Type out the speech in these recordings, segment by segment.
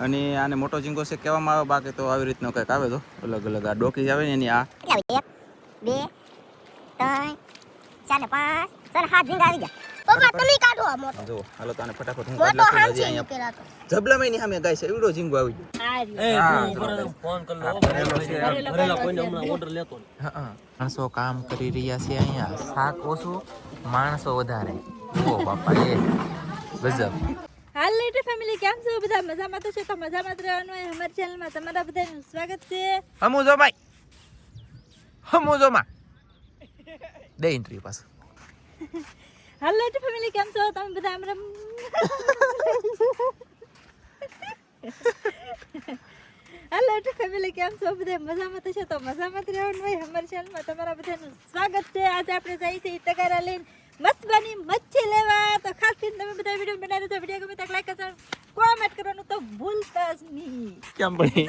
અને આને મોટો ઝીંગો છે કહેવામાં આવે, બાકી તો આવી રીતનો કંઈક આવે તો અલગ અલગ આ ડોકી આવે ને એની આ 1 2 3 4 5 6 7 ઝીંગા આવી ગયા. પપ્પા તમે કાઢો આ મોટો. જો હાલો તો આને ફટાફટ હું મોટો કાઢી હામ નાખું. છે અહીંયા પેલા તો. જબલામાં એની સામે ગાય છે એવડો ઝીંગો આવી ગયો. ફોન કર લો ભરેલા કોઈને હમણાં ઓર્ડર લેતો માણસો કામ કરી રહ્યા છે અહીંયા, શાક ઓછું માણસો વધારે. ઓ બાપા એ ગજબ. હાલ લેટર ફેમિલી કેમ છો બધા? મજામાં તો છે તો મજામાં જ રહેવાનું હોય. અમારી ચેનલમાં તમારા બધાનું સ્વાગત છે. હમુ જો ભાઈ, હમુ જો માં દે ઇન્ટરવ્યુ પાસ. હાલ લેટર ફેમિલી કેમ છો તમે બધા? હાલ લેટર ફેમિલી કેમ છો બધા? મજામાં તો છે તો મજામાં જ રહેવાનું હોય. અમારી ચેનલમાં તમારા બધાનું સ્વાગત છે. આજે આપણે જઈએ છીએ ટકારા લઈને મસ્તની મચ્છી લેવા. તો ખાસ કરીને તમે બધા વિડીયો બનાવી તો વિડીયો ગમે તો લાઈક કરો, કોમેન્ટ કરવાનું તો ભૂલતા જ નહીં. કેમ પડી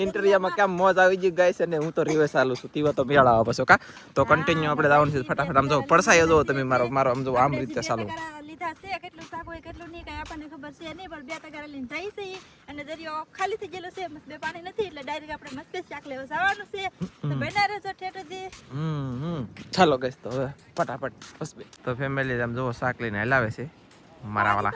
ઇન્ટરવ્યુમાં કેમ મોજ આવી ગઈ ગાઈસ, અને હું તો રિવર્સ ચાલુ છું. તીવા તો મેળા આવે પછી કા તો કન્ટિન્યુ આપણે જવાનું છે ફટાફટ. આમ જો પડસાયો જો તમે મારો આમ જો આમ રીતે ચાલુ લીધા છે. કેટલું શાક હોય કેટલું નહીં કાંઈ આપણને ખબર છે નહીં, પણ 2 ટકારા લઈને જઈએ છીએ. અને દરિયો ખાલી થઈ ગયેલો છે, બે પાણી નથી એટલે ડાયરેક્ટ આપણે મસ્ત શાક લેવા જવાનું છે. તો બના રહેજો ઠેઠ દી. ચાલો ગાઈસ તો હવે ફટાફટ બસ બે તો ફેમિલી આમ જો શાક લઈને હલાવે છે મારા વાલા.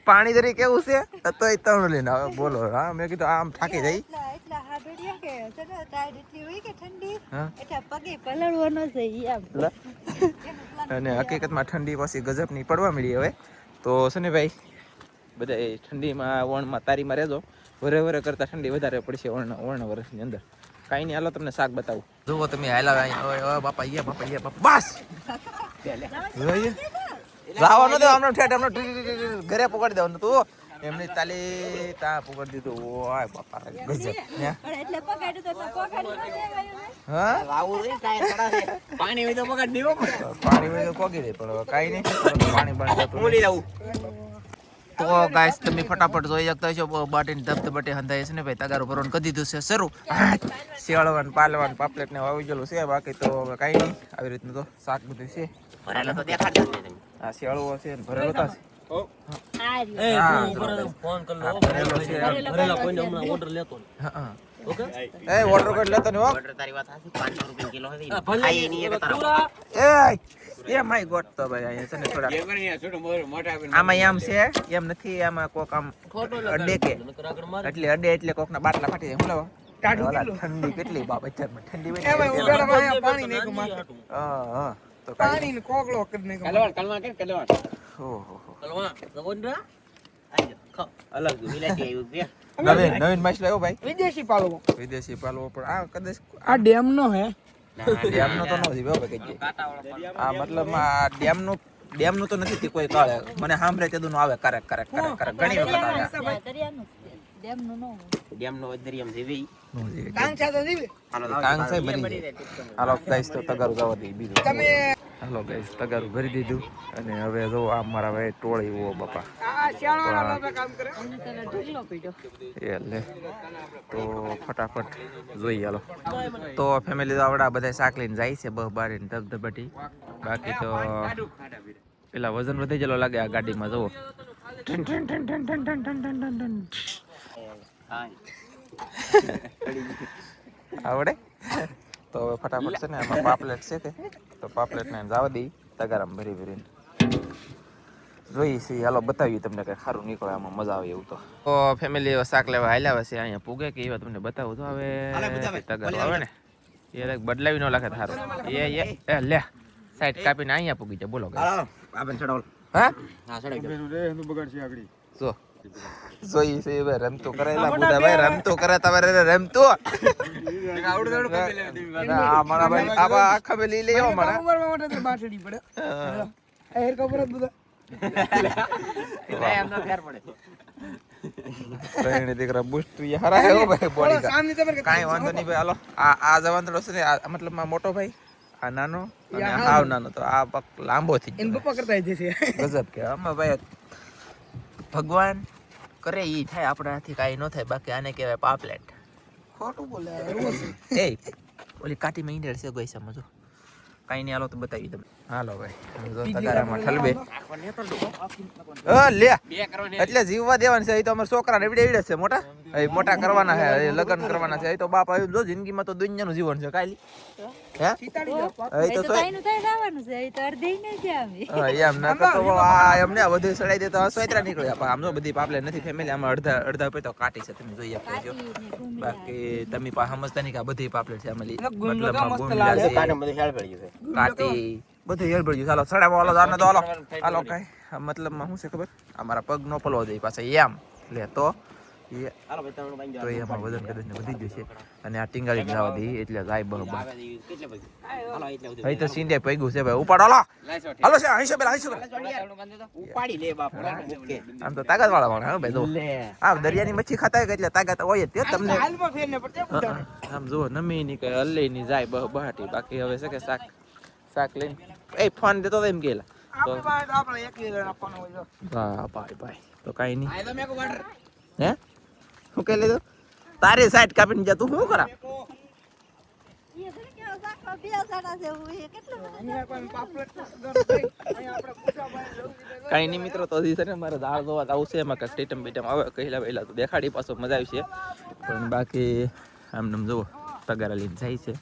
પાણી જરી કેવું છે તો એ તણ લઈને આવે બોલો. હા મેં કીધું આમ થાકી જાય એટલા હાડડિયા કે ચલો ટાઈડ એટલી હોય કે ઠંડી એટલે પગે પલળવાનો છે એમ. અને હકીકતમાં ઠંડી પછી ગજબની પડવા મળી હવે તો છે ને ભાઈ બધા ઠંડીમાં વણમાં તારીમાં રહેજો. વરે કરતા ઠંડી વધારે પડશે વણ વર્ષની અંદર. કાંઈ નહીં હાલો તમને શાક બતાવું. જુઓ તમે હાલા બાપા બસ જવાનું તો હમણાં ઠેઠ હમણાં ઘરે પકડી દેવાનું તું એમની તાલી તા પકડી દીધું. ઓય બાપા ગજબ. એટલે પકડ્યું તો પકડી ન દેવાયું. હા પાણી હોય તો પકડ દેવો પાણી હોય તો કોગી દે પણ કાંઈ નહીં પાણી ભૂલી જવું. તો ગાઈસ તમે ફટાફટ જોઈ શકતા છો બાટીને ધબધબટે હંધાય છે ને ભાઈ. તગારું ભરવાનું કરી દીધું છે શરૂ. શિયાળવાનું પાલવાનું પાપલેટ ને આવી ગયેલું છે. બાકી તો હવે કાંઈ નહીં આવી રીતનું તો શાક બધું છે. ભરેલા તો દેખાડજો આ શિયાળો છે ને ભરેલો હતા છે. ફોન કર લો ભરેલા કોઈને હમણાં ઓર્ડર લેતો હા ઓકે એ ઓર્ડર કરી લેતો ને હો. ઓર્ડર તારી વાત સાચી 500 રૂપિયા કિલો હતી ખાઈ ની એક તારા એ માય ગોડ તો ભાઈ અહીંયા છે ને થોડા આમાં એમ છે એમ નથી. આમાં કોક આમ અડે કે એટલે અડે એટલે કોક ના બાટલા ફાટી જાય. હું લેવા ઠંડી કેટલી બાબત ઠંડી પાણી નહીં હા તો પાણી ને કોગળો કરી નાખો. કલવા કે કલવા ઓહો કલવા જવંડા આજો ખા અલગ વિલાતી આવ્યું કે નવીન માછલી આવ્યો ભાઈ. વિદેશી પાલવો પણ આ કદાચ આ ડેમ નો હે ડેમ નો તો નથી ભાઈ કઈ આ મતલબ આ ડેમ નું તો નથી કોઈ કાળે મને સાંભળે તે દુનો આવે કરે ઘણી વખત આવે. દરિયાનું ડેમનું નો ડેમ નો દરિયામ જેવી કાંચા તો દીવે કાંગ છે ભરી હાલો ગાઈસ તો તગારું જવા દે બીજું. તમે હાલો ગાઈસ તગારું ભરી દીધું અને હવે જો આ મારા ભાઈ ટોળી ઓ બાપા આ શાળાવાળા બાપા કામ કરે ઢગલો પડ્યો. એ લે તો ફટાફટ જોઈએ હાલો. તો ફેમિલી તો આવડા બધા શાક લઈને જાય છે બહ બારીને ધબધબાટી. બાકી તો પેલા વજન વધી ગયેલો લાગે આ ગાડીમાં જુઓ. આવડે તો હવે ફટાફટ છે ને આમાં પાપલેટ છે કે તો પાપલેટ ને જવા દઈ તગારામાં ભરીને જોઈએ છીએ. હાલો બતાવીએ તમને કઈ સારું નીકળે આમાં મજા આવે એવું. તો ફેમિલી શાક લેવા હાલ્યા છે અહીંયા પૂગે કે એવા તમને બતાવું તો હવે તગારો આવે ને એ બદલાવી ન લાગે સારું. એ લે સાઈડ કાપીને અહીંયા પૂગી જાય. બોલો હા જો જોઈ છે ભાઈ રમતું કરેલા બુધા ભાઈ રમતું કરે તમારે રમતું મારા ભાઈ આવા આખા બે લઈ લેવો મારા ઉમરમાં મોટે તો બાટડી પડે હેર કપર જ બધા એમ તો ફેર પડે ત્રણ દીકરા બુસ્ટ હરા હે ભાઈ બોડી સામે તમારે કાઈ વાંધો નહીં ભાઈ. હાલો આ જવાંતડો છે ને મતલબ મોટો ભાઈ આ નાનો અને હાવ નાનો તો આ પગ લાંબો થઈ એન ગયો. પપ્પા કરતા જશે ગજબ કે આમાં ભાઈ ભગવાન કરે ઈ થાય આપણાથી કાઈ ન થાય. બાકી આને કહેવાય પાપલેટ. ખોટું બોલે એવું છે એ ઓલી કાટીમાં ઈંડેડ છે ગઈ સમજો કાંઈ નહીં, હાલો તો બતાવી તમે. હાલો ભાઈ, જો તગારામાં ઠલબે. લે એટલે જીવવા દેવાનું છે. એ તો અમારા છોકરાને એવડે એવડે છે મોટા. એ મોટા કરવાના છે, એ લગ્ન કરવાના છે. એ તો બાપ આવ્યું જો જિંદગીમાં તો દુનિયાનું જીવન છે કાલી. હે એ તો તાઈનું તાઈ લાવવાનું છે એ તો અડધી નહીં છે અમે એમ ના કરતો આ એમને બધું સડાઈ દે તો સોયત્રા નીકળે. આમ જો બધી પાપલે નથી ફેમિલી, આમાં અડધા પે તો કાટી છે, તમે જોઈ શકો છો. બાકી તમે સમજતા નહીં કે આ બધી પાપલેટ છે. આમાં મતલબમાં ગુંડલા છે, કાટી બધું હેળ ભર્યું. ચાલો સડાવો, હાલો જાને તો હાલો હાલો. કઈ મતલબમાં શું છે ખબર, અમારા પગ નો પલવો જાય પાછા એમ લે તો એમાં વજન કદાચ ને વધી જશે. અને આ ટીંગાળી જવા દે એટલે જાય બરોબર. અહીં તો સીંડે પગ્યું છે ભાઈ, ઉપાડો હાલો હાલો છે. અહીં પેલા ઉપાડી લે બાપ. આમ તો તાકાત વાળા વાળા હા ભાઈ. જો આ દરિયાની મચ્છી ખાતા હોય એટલે તાકાત હોય જ તમને. આમ જુઓ નમી ની કઈ હલ્લે ની જાય બહાટી. બાકી હવે છે કે શાક લઈને એ ફોન દેતો એમ ગયેલા તો વાહ ભાઈ તો કઈ નહીં. હે શું કહી લીધું તારી સાઈડ કાપીને જા તું શું કરા. કઈ નહીં મિત્રો, તો છે ને મારે દાળ ધોવા આવશે. એમાં કઈ ટીટમ બીટમ આવે કહેલા વહેલા તો દેખાડી પાછો મજા આવશે. પણ બાકી આમ જુઓ તગારા લઈને જાય છે.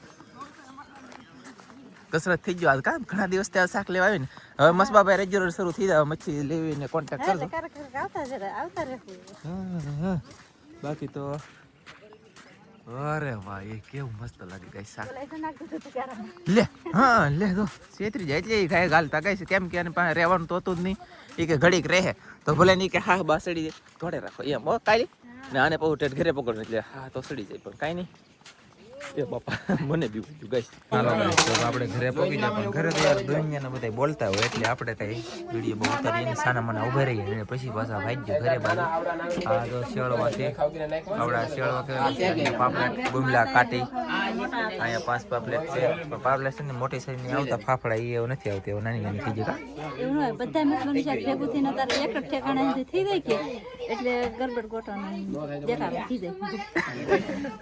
કસરત થઈ ગયો આજ કામ ઘણા દિવસ ત્યાં શાક લેવા આવ્યું ને. હવે મસબાભાઈ રેગ્યુલર શરૂ થઈ જાય, મચ્છી લેવીને કોન્ટેક્ટ કરજો. બાકી તો અરે વાહ એ કેવું મસ્ત લાગે ગાય શાક. લે હા લે તો છેતરી જાય એટલે ગાય ગાલતા ગાય છે. કેમ કે એને પાસે રહેવાનું તો હતું જ નહીં. એ કે ઘડીક રહે તો ભલે નહીં કે હા બાસડી ઘોડે રાખો એમ કાલી ને આને પહુ ટેટ ઘરે પકડો એટલે હા તો સડી જાય. પણ કાંઈ નહીં એ બાપા મને બી બધું ગાઈસ. હાલો ગાઈસ તો આપણે ઘરે પહોંચી જાય. પણ ઘરે તો યાર દુનિયાના બધા બોલતા હોય એટલે આપણે કઈ વિડીયો બહુ ઉતારીને સાના મને ઉભા રહીએ અને પછી પાછા ભાઈ ઘરે બાજુ. આ તો શેળવા છે, આવડા શેળવા કે પાપલેટ ગુમલા કાટી. અહીંયા 5 પાપલેટ છે. પાપલેટ છે ને મોટી સાઈઝની આવતા ફાફડા એ એવું નથી આવતી, એવું નાની નાની થઈ જાય. એવું હોય બધા મિક્સ શાક ભેગું થઈને તારે એક જ ઠેકાણા થઈ જાય કે એટલે ગરબડ ગોટાનું દેખાડો થઈ જાય.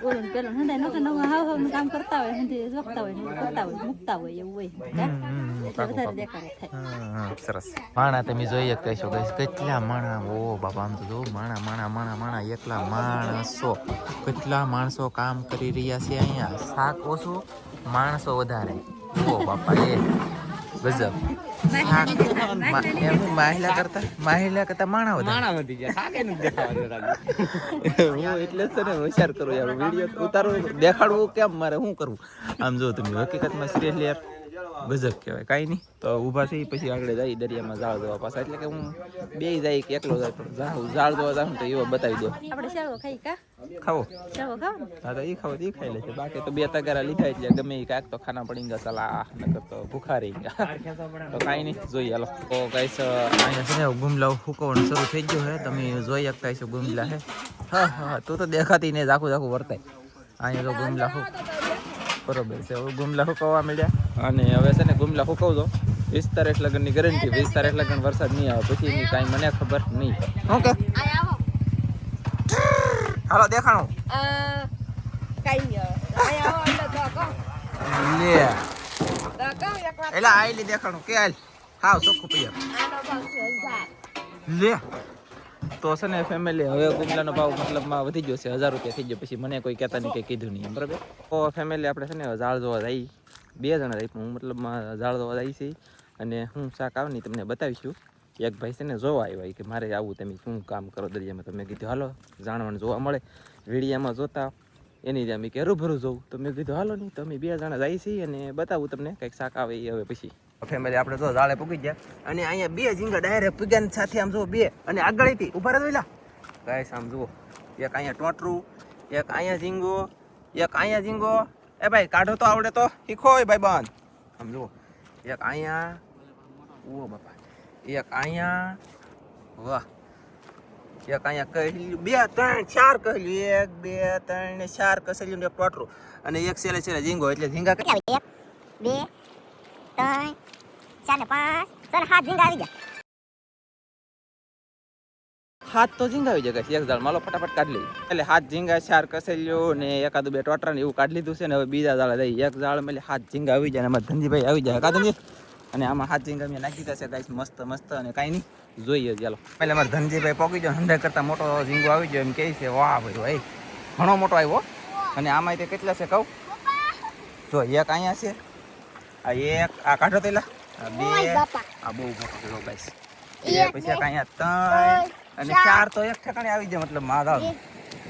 ઓલું પેલું હંધાય નોકે નવા હાવ કામ કરતા હોય, હંધી જોખતા હોય, કરતા હોય, મૂકતા હોય એવું હોય એટલે વધારે દેખાડો થાય. સરસ માણા તમે જોઈએ કહીશો ગાઈસ કેટલા માણા. ઓ બાપા આમ તો જો માણા એકલા માણસો કેટલા માણસો કામ કરી રહ્યા છે. અહીંયા શાક ઓછું માણસો વધારે. ઓ બાપા એ ગજબ. માહિલા કરતા માણા વધી ગયા. હું એટલે જ છે ને હોશિયાર કરું યાર. વિડીયો ઉતારવું દેખાડવું કેમ મારે શું કરવું. આમ જો તમે હકીકતમાં સિરિયસલી યાર ગજબ કહેવાય. કાંઈ નહીં તો ઊભા થઈ પછી આગળ જાય દરિયામાં ઝાડ જોવા પાછા. એટલે કે હું બે જાય કે એકલો જાય પણ ઝાડ જોવા જાઉં તો એવો બતાવી દો. આપણે શેળવો ખાઈ કા ખાવો શેળવો ખાવ ને હા તો એ ખાવો તો એ ખાઈ લે છે. બાકી તો 2 તગારા લીધા એટલે ગમે એ કાંઈક તો ખાના પડી ગયા સલાહ નકર તો ભૂખા રહી ગયા. તો કાંઈ નહીં જોઈએ હાલો. તો ગાઈસ અહીંયા છે ને ગુમલા ફૂકવાનું શરૂ થઈ ગયું છે. તમે જોઈ શકતા છો ગુમલા છે. હા તું તો દેખાતી નહીં આખું વર્તાય. અહીંયા તો ગુમલા બરોબર છે. હવે ગુમલા ફૂકવવા મળ્યા અને હવે છે ને ગુમલા ફૂકવજો. 20 તારીખ લગ્નની ગેરંટી. 20 તારીખ લગ્ન વરસાદ નહીં આવે પછી એની કાંઈ મને ખબર નહીં. ઓકે હાલો દેખાણું લે એટલે આઈલી દેખાણું કે હાલ હાવ ચોખ્ખું પૈયા લે. તો છે ને ફેમિલી હવે ગુમલાનો ભાવ મતલબમાં વધી ગયો છે. 1000 રૂપિયા થઈ ગયો. પછી મને કોઈ કહેતા નહીં કંઈ કીધું નહીં બરાબર. તો ફેમિલી આપણે છે ને ઝાડ જોવા જઈ 2 જણા રહી. હું મતલબમાં ઝાડ જોવા જઈ છે અને હું શાક આવે ને તમને બતાવીશું. એક ભાઈ છે ને જોવા આવ્યા કે મારે આવું તમે શું કામ કરો દરિયામાં. તો મેં કીધું હાલો જાણવાનું જોવા મળે વિડીયામાં જોતા એની જ અમે કે હરુભરું જોવું. તો મેં કીધું હાલો નહીં તો અમે 2 જણા જઈએ છીએ અને બતાવું તમને કંઈક શાક આવે એ હવે પછી. ફેમિલી આપણે જો ઝાડે પૂગી ગયા અને અહીંયા 2 ઝીંગા ડાયરેક્ટ પૂગ્યા સાથે આમ જો 2 અને આગળથી ઉભા રહેલા ગાઈસ આમ જુઓ. એક અહીંયા ટોટરું, એક અહીંયા ઝીંગો, એક અહીંયા ઝીંગો. એ ભાઈ કાઢો તો આવડે તો શીખો ભાઈ બંધ. આમ જુઓ એક અહીંયા ઓ બાપા એક અહીંયા વાહ એક અહીંયા કહેલી 2 3 4 કહેલી 1 2 3 ને 4 કસેલી ને ટોટરું અને એક છેલ્લે ઝીંગો. એટલે ઝીંગા 1 2 3 4 ને 5 7 ઝીંગા આવી ગયા. હાથ તો ઝીંગા આવી જાય એક જાળ માલો ફટાફટ કાઢી લઈ એટલે હાથ ઝીંગા 4 કસેલીઓ ને એકાદ 2 ટોટરા ને એવું કાઢી લીધું છે ને હવે બીજા જાળ દઈ એક જાળ એટલે હાથ ઝીંગા આવી જાય ને એમાં ધનજીભાઈ આવી જાય કાદનજી અને આમાં હાથ ઝીંગા મેં નાખી દીધા છે ગાઈસ મસ્ત મસ્ત અને કાંઈ નહીં જોઈએ ચાલો એટલે અમારે ધનજીભાઈ પોગી જાય 100 કરતાં મોટો ઝીંગો આવી જાય એમ કહે છે વાહ ભાઈ ઘણો મોટો આવ્યો અને આમાં તે કેટલા છે કહું જો એક અહીંયા છે આ એક આ કાઢો તેલા આ બે ઓય બાપા આ બહુ મોટો થયો ગાઈસ એ પછી અહીંયા 3 અને 4 તો એક ઠેકાણે આવી જાય મતલબ માદાળ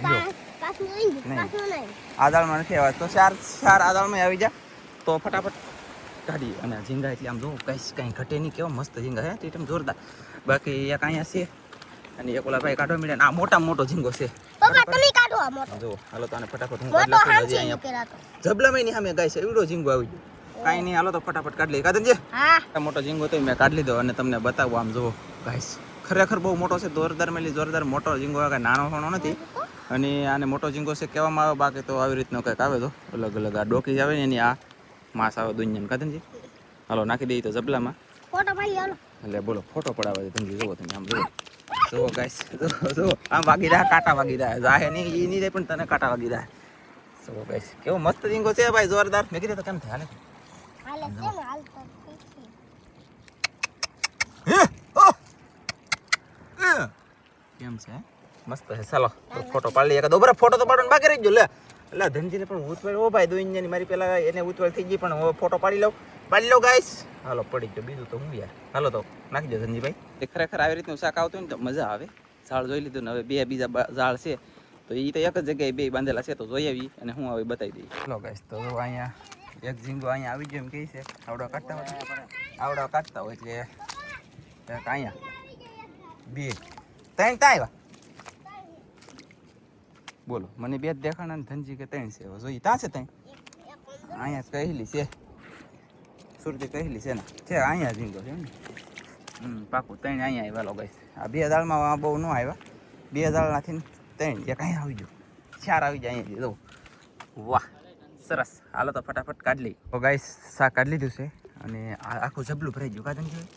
જો પાછું નહીં આદાળમાં નથી આવ્યા તો 4 આદાળમાં આવી જાય તો ફટાફટ કાઢી અને ઝીંગા એટલે આમ જો કંઈ ઘટે નહીં કેવો મસ્ત ઝીંગા હે તે જોરદાર બાકી એક અહીંયા છે અને એક ઓલા ભાઈ કાઢવા મળ્યા આ મોટા મોટો ઝીંગો છે પપ્પા તમે કાઢો આ મોટો જો હાલો તો આને ફટાફટ હું મોટો કાઢી લઉં હાંચી અહીંયા નીકળાતો જબલામાં ની સામે ગાય છે એવડો ઝીંગો આવી ગયો કાંઈ નહીં હાલો તો ફટાફટ કાઢી લઈએ કાદનજી હા મોટો ઝીંગો તો મેં કાઢી લીધો અને તમને બતાવું આમ જુઓ ગાઈસ ખરેખર બહુ મોટો છે જોરદાર મોટો ઝીંગો કાંઈ નાનો ઘણો નથી અને આને મોટો ઝીંગો છે કહેવામાં આવે બાકી તો આવી રીતનો કંઈક આવે તો અલગ અલગ આ ડોકી આવે ને એની આ માંસ આવે દુનિયામાં કાદનજી હાલો નાખી દઈએ તો જબલામાં ફોટો પાડી આલો એટલે બોલો ફોટો પડાવે છે ધનજી જુઓ તમે આમ જુઓ ગાઈસ જુઓ આમ વાગી રહ્યા કાંટા વાગી રહ્યા જાહે નહીં એ નહીં જાય પણ તને કાંટા વાગી રહ્યા જુઓ ગાઈસ કેવો મસ્ત ઝીંગો છે ભાઈ જોરદાર મેં કીધું તો કેમ થાય હાલે છે ને હાલ તો કેમ છે મસ્ત છે ચાલો ફોટો પાડી લઈએ બરાબર ફોટો તો પાડવાનો બાકી રહી ગયો લે એટલે ધનજીને પણ ઉતવાળ ઓ ભાઈ દુનિયાની મારી પેલા એને ઉતવાળ થઈ ગઈ પણ હવે ફોટો પાડી લો ગાઈસ હાલો પડી ગયો બીજું તો હું યાર હાલો તો નાખી દો ધનજીભાઈ એ ખરેખર આવી રીતનું શાક આવતું હોય ને તો મજા આવે ઝાડ જોઈ લીધું ને હવે બે બીજા ઝાડ છે તો એ તો એક જ જગ્યાએ બે બાંધેલા છે તો જોઈ આવી અને હું હવે બતાવી દઈ ચાલો ગાઈસ તો અહીંયા એક ઝીંગો અહીંયા આવી ગયો એમ કહે છે આવડો કાઢતા હોય એટલે એક અહીંયા બે ત્રણ ત્યાં આવ્યા બોલો મને બે જ દેખાણા ને ધનજી કે ત્રણ છે જોઈએ ત્યાં છે ત્રણ અહીંયા કહેલી છે સુરતી કહેલી છે ને છે અહીંયા ઝીંગો છે ને પાકું ત્રણ અહીંયા આવ્યા ગાઈસ આ બે દાળમાં બહુ ન આવ્યા બે દાળનાથી ત્રણ એક અહીંયા આવી ગયું 4 આવી જાય અહીંયાથી જો વાહ સરસ હાલો તો ફટાફટ કાઢી લઈ તો ગાઈસ શાક કાઢી લીધું છે અને આખું જબલું ભરાઈ ગયું કાઢી ગયું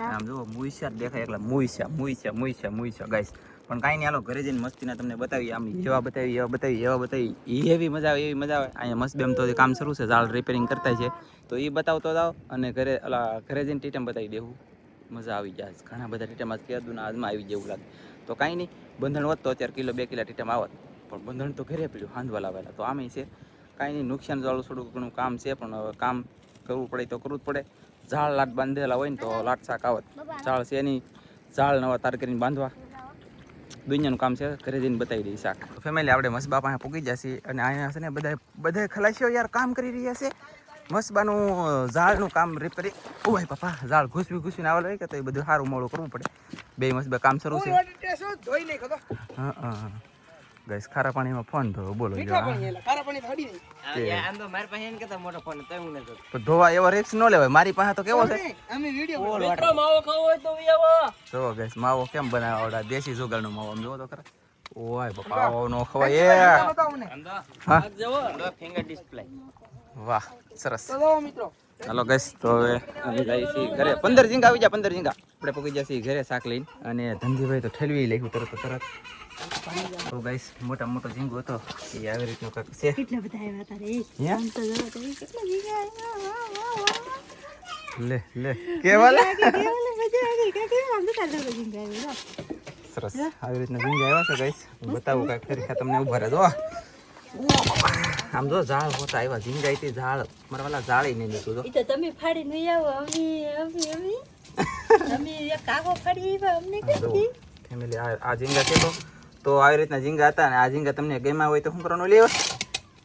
આમ જુઓ મુઈસા દેખાય એકલા મુઈસા ગાઈસ પણ કાંઈ નહીં હાલો ઘરે જઈને મસ્તીના તમને બતાવી આમ એવા બતાવી એવી મજા આવે અહીંયા મસ્ત બેમ તો કામ શરૂ છે ઝાડ રિપેરિંગ કરતા છે તો એ બતાવતો જાઓ અને ઘરે જઈને ટીટમ બતાવી દેવું મજા આવી જાય ઘણા બધા ટીટમ આજ કેદુના આજમાં આવી જેવું લાગે તો કાંઈ નહીં બંધણ વધતો અત્યારે કિલો 2 કિલો ટીટમ આવત પણ બંધણ તો ઘરે પડ્યું હાંધવા લાવેલા તો આમે છે કાંઈ નહીં નુકસાન વાળું થોડું ઘણું કામ છે પણ હવે કામ કરવું પડે તો કરવું જ પડે ઝાડ લાટ બાંધેલા હોય ને તો લાટ શાક આવત ઝાડ છે એની ઝાડ નવા તાર કરીને બાંધવા દુનિયાનું કામ છે ઘરે જઈને બતાવી દઈ શાક ફેમિલી આપણે મસબા પાસે પૂગી જશે અને અહીંયા છે ને બધા ખલાસીઓ યાર કામ કરી રહ્યા છે મસબાનું ઝાડનું કામ રિપેરિંગ ઓય પપ્પા ઝાડ ઘૂસવીને આવેલું હોય કે તો એ બધું સારું મોડું કરવું પડે બે મસબા કામ શરૂ છે હા ગાઈસ ખારા પાણીમાં ફોન ધોવો બોલો ધોવા એવો રિસ્ક ન લેવાય મારી પાસે તો કેવો છે જો ગાઈસ માવો કેમ બનાવે આવડા દેશી જુગાડનો માવો આમ જોવો તો ખરા ઓય બાપા આવો નો ખવાય ફિંગર ડિસ્પ્લે વાહ સરસ હાલો ગાઈસ તો હવે અમે જઈએ છીએ ઘરે 15 ઝીંગા આવી જાય 15 ઝીંગા આપણે પગી જઈએ ઘરે શાક લઈને અને ધનજીભાઈ તો ઠેલવી લખ્યું તરત તો ગાઈસ મોટો ઝીંગો હતો એ આવી રીતનું કાંઈક છે કેટલા બધા આવ્યા તારે આમ તો જવા તો કેટલા વીઘા આવ્યા લે કેવા લે મજા આવી કે આમ તો તારે વીઘા આવ્યા સરસ આવી રીતના ઝીંગા આવ્યા છે ગાઈસ બતાવું કાંઈક ફરી તમને ઉભા રહેજો આમ જો ઝાડ હોતા આવ્યા ઝીંગા હતી ઝાડ મારા વાલા ઝાડી નહીં દેતું જો ઈ તો તમે ફાડીને લઈ આવો અમે એક કાગો ફાડી આવ્યા અમને કઈ ફેમિલી આ ઝીંગા છે તો આવી રીતના ઝીંગા હતા અને આ ઝીંગા તમને ગમ્યા હોય તો શું કરવાનું લેવા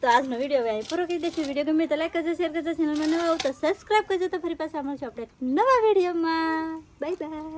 તો આજનો વિડીયો ભાઈ પૂરો કરી દેશું વિડીયો ગમે તો લાઈક કરજો શેર કરજો ચેનલમાં નવા આવો તો સબસ્ક્રાઇબ કરજો તો ફરી પાછા મળશું આપણે નવા વિડીયોમાં બાય બાય